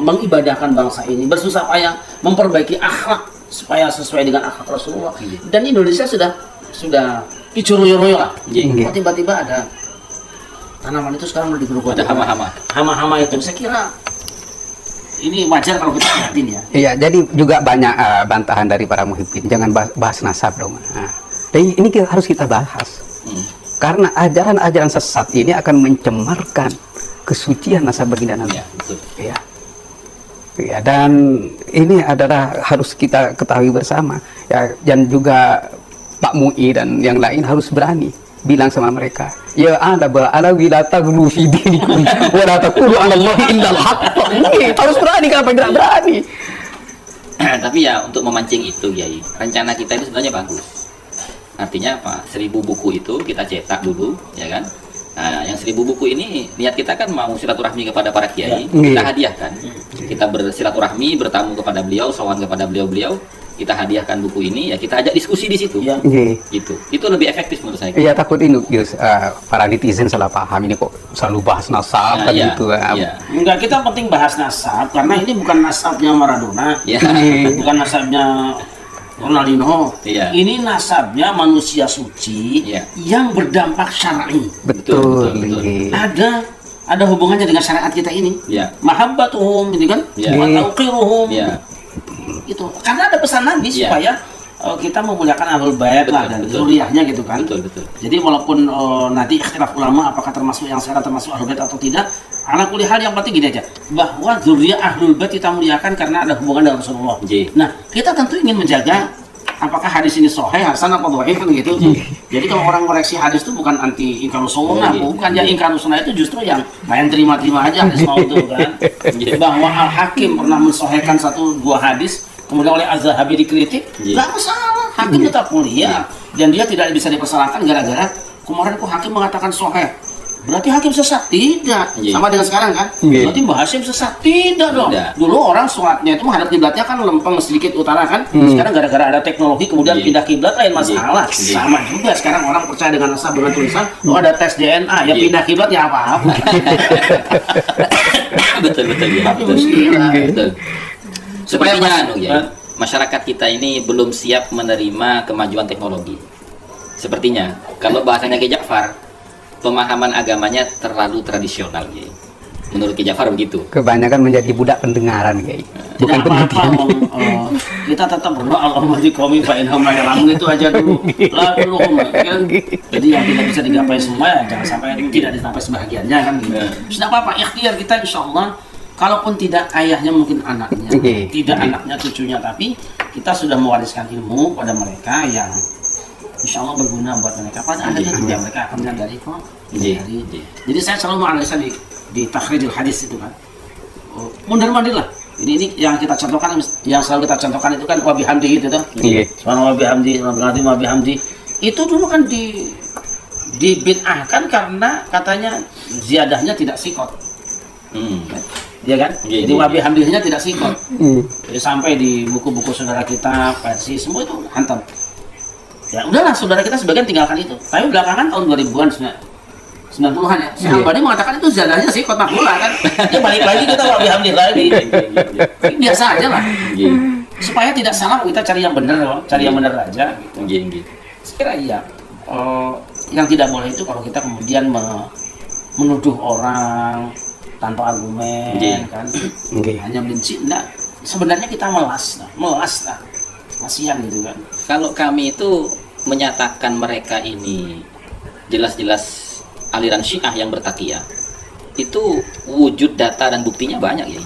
mengibadahkan bangsa ini, bersusah payah memperbaiki akhlak supaya sesuai dengan akhlak Rasulullah. Dan Indonesia sudah ijo royo-royo lah. Nggih. Kok tiba-tiba ada tanaman itu sekarang udah digerogoti. Ada hama-hama. Hama-hama itu saya kira ini wajar kalau kita lihatin ya. Iya, jadi juga banyak bantahan dari para muhibbin, jangan bahas nasab dong. Nah, dan ini harus kita bahas. Karena ajaran-ajaran sesat ini akan mencemarkan kesucian nasab baginda Nabi. Ya, betul. Ya. Ya, dan ini adalah harus kita ketahui bersama. Ya, dan juga Pak MUI dan yang lain harus berani bilang sama mereka, ya ala wila taghlu fi dinikum wa la taqulu 'ala Allahi illa al-haqq. Harus berani, kenapa tidak berani? Tapi ya untuk memancing itu, Kiai, rencana kita itu sebenarnya bagus. Artinya apa? 1000 buku itu kita cetak dulu, ya kan? Nah, yang 1000 buku ini niat kita kan mau silaturahmi kepada para kiai, kita hadiahkan. Kita bersilaturahmi, bertamu kepada beliau, sowan kepada beliau-beliau, kita hadiahkan buku ini, ya kita ajak diskusi di situ. Ya. Gitu. Itu lebih efektif menurut saya. Iya, takut ini para netizen salah paham, ini kok selalu bahas nasab kan iya, gitu. iya. Enggak, kita penting bahas nasab karena ini bukan nasabnya Maradona, Ya. bukan nasabnya Ronaldinho. Iya. Ini nasabnya manusia suci Iya. yang berdampak syar'i. Betul. betul. Iya. Ada hubungannya dengan syariat kita ini. Ya. Mahabbatuhum, gitu kan? Iya. Wa tauqiruhum. Ya. Itu. Karena ada pesan Nabi Iya. supaya kita memuliakan ahlul bait lah dan betul. zuriyahnya gitu kan. Betul, betul. Jadi walaupun nanti ikhtilaf ulama apakah termasuk yang sekarang termasuk ahlul bait atau tidak, ala kulli hal yang penting gini aja, bahwa zuriyah ahlul bait kita muliakan karena ada hubungan dengan Rasulullah. Iya. Nah, kita tentu ingin menjaga apakah hadis ini sahih, hasan apa dhaif kan gitu. Jadi kalau orang koreksi hadis itu bukan anti ingkarus sunnah, iya. bukan ya ingkarus sunnah itu justru yang main terima-terima aja hadis mau itu kan. Bahwa Al-Hakim pernah mensahihkan 1-2 hadis kemudian oleh Az-Zahabi dikritik, nggak masalah, hakim tetap mulia dan dia tidak bisa dipersalahkan gara-gara kemarin kok hakim mengatakan sahih. Berarti hakim sesat? Tidak. Sama dengan sekarang kan? Berarti Hasyim sesat? Tidak dong. Tidak. Dulu orang sholatnya itu menghadap kiblatnya kan lempeng sedikit utara kan? Sekarang gara-gara ada teknologi kemudian pindah kiblat lain masalah. Sama juga sekarang orang percaya dengan nasab dengan tulisan, oh ada tes DNA, ya pindah kiblat ya apa-apa. betul ya. Tapi Betul. muskilah. Betul. Sepertinya Supaya anu ya, masyarakat kita ini belum siap menerima kemajuan teknologi. Sepertinya kalau bahasanya Ki Ja'far, pemahaman agamanya terlalu tradisional ya. Menurut Ki Ja'far begitu. Kebanyakan menjadi budak pendengaran, kayak bukan Tidak apa-apa, penelitian. kita tetap berdoa Allahumma qawmi fa innahum la ya'lamun itu aja dulu. La kulluhum kan. Jadi yang tidak bisa digapai semua ya jangan sampai tidak dicapai sebahagiannya kan gitu. Tidak apa-apa, ikhtiar kita insyaallah kalaupun tidak ayahnya mungkin anaknya, tidak anaknya cucunya, tapi kita sudah mewariskan ilmu pada mereka yang insya Allah berguna buat mereka. Pada akhirnya juga mereka akan menyadari kok. Jadi saya selalu menganalisa di takhrijul hadis itu kan. Mundur-mundur lah. Ini yang kita contohkan, yang selalu kita contohkan itu kan wabihamdi itu tuh. Subhanallah wabihamdi, wabihamdi. Itu dulu kan dibid'ahkan karena katanya ziyadahnya tidak sikot. Iya kan? Jadi wabihamdihnya tidak sikot. Jadi sampai di buku-buku saudara kita, versi semua itu hantam. Ya udahlah, saudara kita sebagian tinggalkan itu. Tapi belakangan tahun 2000-an 90-an ya. Si Hambali mengatakan itu ziyadahnya sikot makmula kan. Dia balik lagi kita wabihamdih lagi. Biasa aja lah. Supaya tidak salah kita cari yang benar, cari yang benar aja. Sekira iya. Yang tidak boleh itu kalau kita kemudian menuduh orang tanpa argumen kan, hanya benci. Nah, sebenarnya kita melas lah, kasihan gitu kan. Kalau kami itu menyatakan mereka ini jelas-jelas aliran Syiah yang bertakiyah, itu wujud data dan buktinya banyak ya.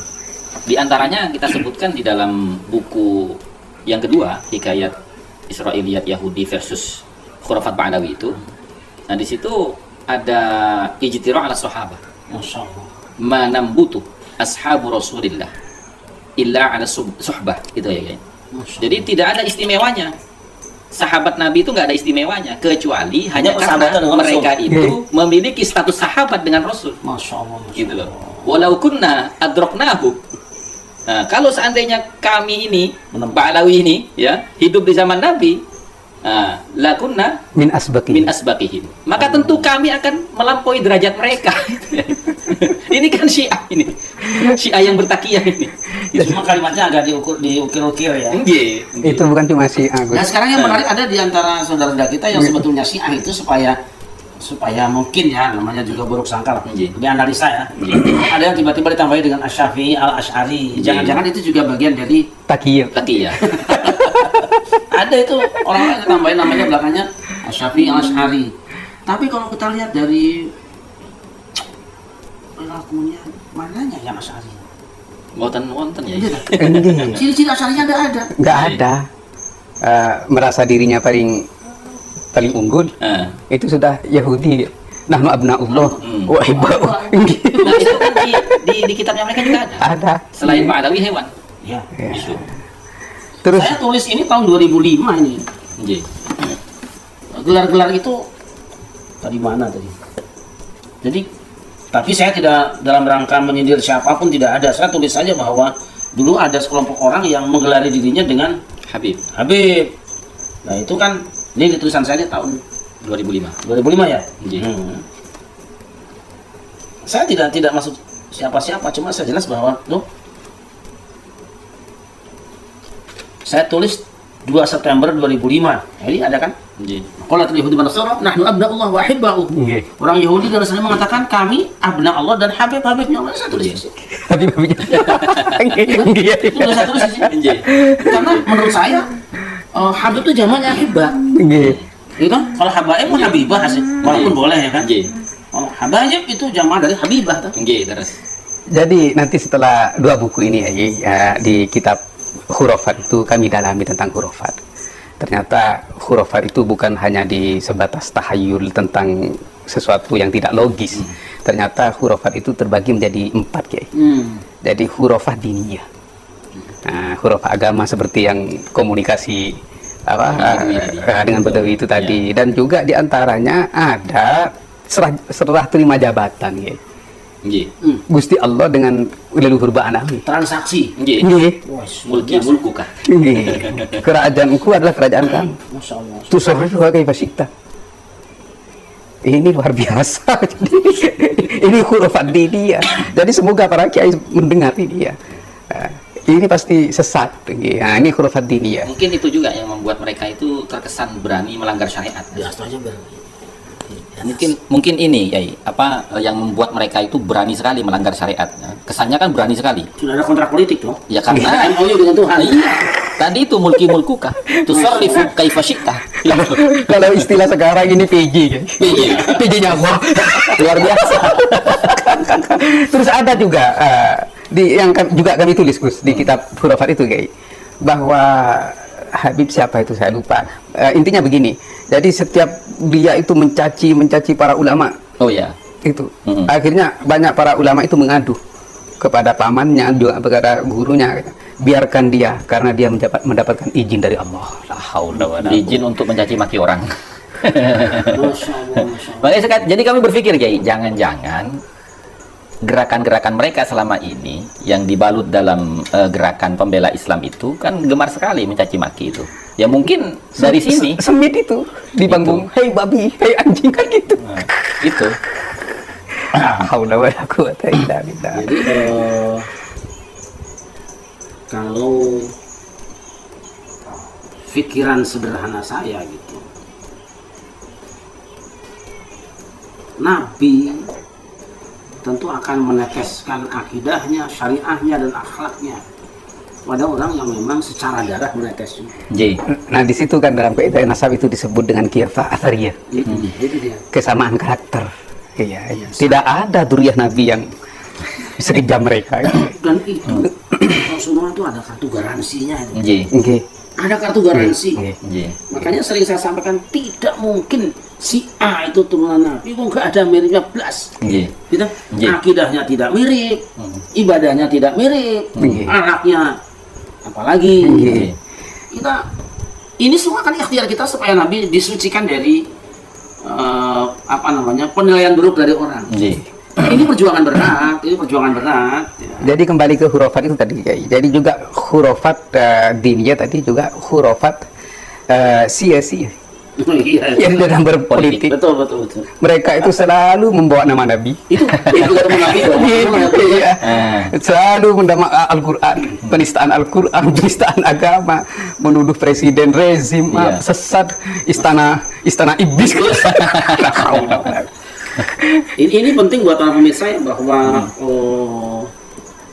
Di antaranya kita sebutkan di dalam buku yang kedua, Hikayat Israiliyat Yahudi versus Khurafat Ba'dawi itu. Nah di situ ada ijtira' ala sahabah. Masya Allah. Manambutu ashabu Rasulillah illa ala suhbah gitu ya Kiai. Jadi tidak ada istimewanya. Sahabat Nabi itu nggak ada istimewanya kecuali hanya karena persahabatan dengan mereka Rasul. itu memiliki status sahabat dengan Rasul. Masya Allah. Gitu loh. Walau kunna adroknahu. Nah, kalau seandainya kami ini Ba'alawi ini ya hidup di zaman Nabi, lakunna Min asbaqi. min asbaqihim. Maka tentu kami akan melampaui derajat mereka. Ini kan Syiah ini. Syiah yang bertakiyah ini. Cuma kalimatnya agak diukir-ukir ya. Nggih. Itu bukan cuma si Agus. Nah sekarang yang menarik ada di antara saudara-saudara kita yang sebetulnya Syiah itu supaya mungkin ya namanya juga buruk sangka lah. Iya. Di analisa ya. Ada yang tiba-tiba ditambahi dengan Asy-Syafi'i, Al-Asy'ari. Jangan-jangan itu juga bagian dari Takiyah. Takiyah. ada itu orang-orang yang tambahin namanya belakangnya Asy-Syafi'i, Al-Asy'ari. Tapi kalau kita lihat dari lakunya mananya yang Asy'ari? Wonten ya. Enggak. Ciri-ciri Asy'arinya ada. Enggak ada. Merasa dirinya paling unggul. Itu sudah Yahudi. Nahnu abnaullah wa ibba'u. Nah, itu kan di kitabnya mereka juga ada. Ada. Selain Ba'alawi hewan. Ya. Itu. Terus Saya tulis ini tahun 2005 ini. Nggih. Gelar-gelar itu tadi mana tadi? Jadi tapi saya tidak dalam rangka menyindir siapapun, tidak ada. Saya tulis saja bahwa dulu ada sekelompok orang yang menggelari dirinya dengan Habib Habib. Nah itu kan ini di tulisan saya tahun 2005. 2005 ya. Nggih. Saya tidak masuk siapa-siapa, cuma saya jelas bahwa loh, saya tulis 2 September 2005. Jadi ada kan? Nggih. Qalatul Yahudi wan Nasara nahnu abna'ullah wa ahibba'u. Nggih. Orang Yahudi dan Nasrani mengatakan kami abna Allah dan habibnya Allah. Saya tulis di situ. tapi Iya. Itu udah saya tulis di sini. Nggih. Karena menurut saya habib itu zamannya hibah. Nggih. Gitu kan? Kalau habaib pun habibah sih. Walaupun boleh ya kan. Nggih. Kalau habaib itu jamaah dari habibah tuh. Nggih, terus. Jadi nanti setelah 2 buku ini ya, di kitab Khurafat itu kami dalami tentang khurafat. Ternyata khurafat itu bukan hanya di sebatas tahayul tentang sesuatu yang tidak logis. Ternyata khurafat itu terbagi menjadi 4 Kiai. Jadi khurafat diniyah. Nah, khurafat agama seperti yang komunikasi dengan Badawi itu tadi, dan juga diantaranya ada serah terima jabatan Kiai. Nggih. Gusti Allah dengan leluhur ba'anawi. Transaksi. Nggih. Nggih. Mulkukah. Nggih. Kerajaanku adalah kerajaan kamu. Masya Allah. Tusarrifuha kaifa syi'ta. Ini luar biasa. Jadi, ini khurafat dia. Jadi semoga para kiai mendengar ini ya. Ini pasti sesat. Nah, ini khurafat diniyah. Mungkin itu juga yang membuat mereka itu terkesan berani melanggar syariat. Ya, itu aja berarti. Mungkin ini Yai, yang membuat mereka itu berani sekali melanggar syariat. Kesannya kan berani sekali. Sudah ada kontrak politik tuh. Ya karena MOU dengan Tuhan. iya. Tadi itu mulkukah. Tusarrifu kaifa syi'ta. Kalau istilah sekarang ini PJ. PJ-nya Allah. Luar biasa. Terus ada juga yang juga kami tulis Gus di kitab Khurafat itu Kiai, bahwa Habib siapa itu saya lupa. Intinya begini. Jadi setiap dia itu mencaci para ulama. Oh ya. Itu. Akhirnya banyak para ulama itu mengadu kepada pamannya, juga kepada gurunya. Biarkan dia karena dia mendapatkan izin dari Allah. La haula wala Izin untuk mencaci maki orang. Masya Allah, Masya Allah. Makanya jadi kami berpikir Kiai, jangan-jangan gerakan-gerakan mereka selama ini yang dibalut dalam gerakan pembela Islam itu kan gemar sekali mencaci maki itu. Ya mungkin dari sini semit itu di panggung, hei babi, hei anjing, kan gitu. Nah, itu. Haula wala quwata illa billah. Jadi kalau pikiran sederhana saya gitu, Nabi tentu akan meneteskan akidahnya, syariahnya, dan akhlaknya pada orang yang memang secara darah menetesnya. Nah di situ kan dalam kaidah nasab itu disebut dengan qiyafah athariyah, Itu dia. kesamaan karakter. Iya. Tidak ada duriyah Nabi yang sekejam mereka. Dan itu Rasulullah itu ada kartu garansinya itu. Nggih. Nggih. Ada kartu garansi. Nggih. Nggih. Makanya sering saya sampaikan tidak mungkin si A itu turunan Nabi, kok nggak ada miripnya belas. Nggih. Gitu? Nggih. Akidahnya tidak mirip, ibadahnya tidak mirip, Nggih. araknya apalagi. Nggih. Kita ini semua kan ikhtiar kita supaya Nabi disucikan dari penilaian buruk dari orang. Nggih. Ini perjuangan berat, ini perjuangan berat. Ya. Jadi kembali ke hurufat itu tadi, Kiai. Jadi juga hurufat diniyah tadi juga hurufat sia-sia Iya, yang dalam berpolitik. betul. Mereka itu selalu membawa nama Nabi. Itu ketemu Nabi. Iya. Selalu mendamak Al-Quran, penistaan Al-Quran, penistaan agama, menuduh presiden rezim Iya. sesat, istana iblis. Ini penting buat para pemirsa ya, bahwa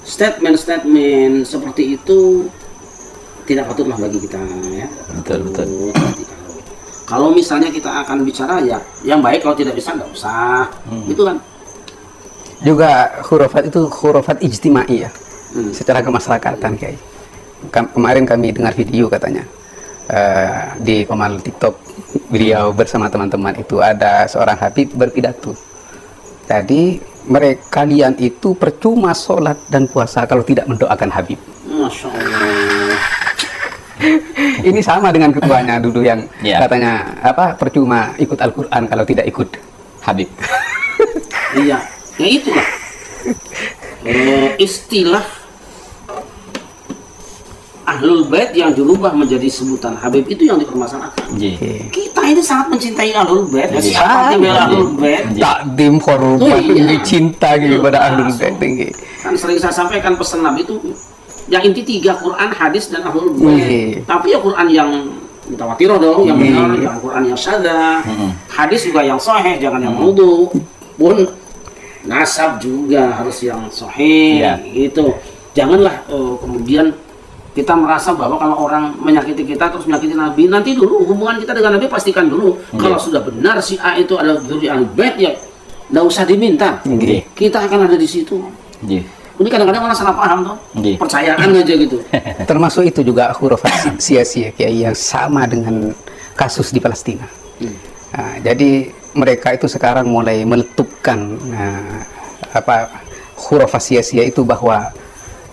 statement-statement seperti itu tidak patutlah bagi kita ya. Betul. Kalau misalnya kita akan bicara ya, yang baik kalau tidak bisa nggak usah, gitu kan. Juga hurufat itu hurufat ijtimai ya, secara kemasyarakatan, Kiai. Kemarin kami dengar video katanya di komal TikTok, beliau bersama teman-teman itu ada seorang Habib berpidato. Jadi kalian itu percuma sholat dan puasa kalau tidak mendoakan Habib. Masya Allah. Ini sama dengan ketuanya dulu yang Ya. katanya percuma ikut Al-Quran kalau tidak ikut Habib. Iya, ya itulah istilah Ahlul Bait yang dirubah menjadi sebutan Habib itu yang dipermasalahkan. Nggih. Kita ini sangat mencintai Ahlul Bait. Iya. Siapa yang bela Ahlul Bait? Takdim hormat, Oh, iya. cinta kepada Ahlul Bait tinggi. Kan sering saya sampaikan pesan Nabi itu yang inti 3, Quran, hadis, dan Ahlul Bait. Iya. Tapi ya Quran yang mutawatir dong, yang benar, Iya. yang Quran yang syadza, hadis juga yang sahih, jangan yang maudhu. Pun nasab juga harus yang sahih, Iya. gitu. Janganlah kemudian kita merasa bahwa kalau orang menyakiti kita terus menyakiti Nabi, nanti dulu hubungan kita dengan Nabi pastikan dulu. Kalau sudah benar si A itu adalah dari Ahlul Bait, ya nggak usah diminta. Nggih. Kita akan ada di situ. Nggih. Ini kadang-kadang orang salah paham tuh, Nggih. percayaan aja gitu. Termasuk itu juga huruf sia-sia Kiai, yang sama dengan kasus di Palestina. Nah, jadi mereka itu sekarang mulai meletupkan huruf sia-sia itu bahwa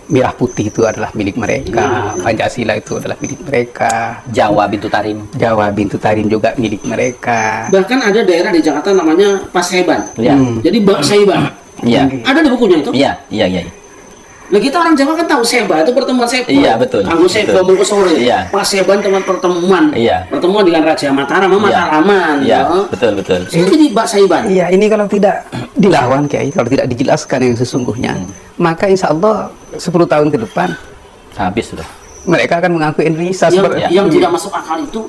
merah putih itu adalah milik mereka, Pancasila itu adalah milik mereka, Jawa Bintu Tarim. Jawa Bintu Tarim juga milik mereka. Bahkan ada daerah di Jakarta namanya Paseban. Iya. Jadi Bak Saiban. Iya. Ada di bukunya itu. Iya. Nah kita orang Jawa kan tahu Seba itu pertemuan Seba. Iya, betul. Anggo Seba Betul. mungko sore. Iya. Paseban teman pertemuan. Iya. Pertemuan dengan Raja Mataram sama Iya. Mataraman. Iya, ya. betul. Itu jadi Bak Saiban. Iya, ini kalau tidak dilawan Kiai, kalau tidak dijelaskan yang sesungguhnya, maka insya Allah 10 tahun ke depan Habis sudah. mereka akan mengaku Indonesia Yang tidak masuk akal itu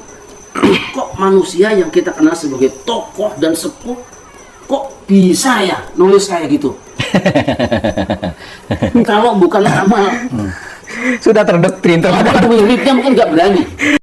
kok manusia yang kita kenal sebagai tokoh dan sepuh kok bisa ya nulis kayak gitu. Kalau bukan amal, sudah terdoktrin terhadap miripnya mungkin nggak berani.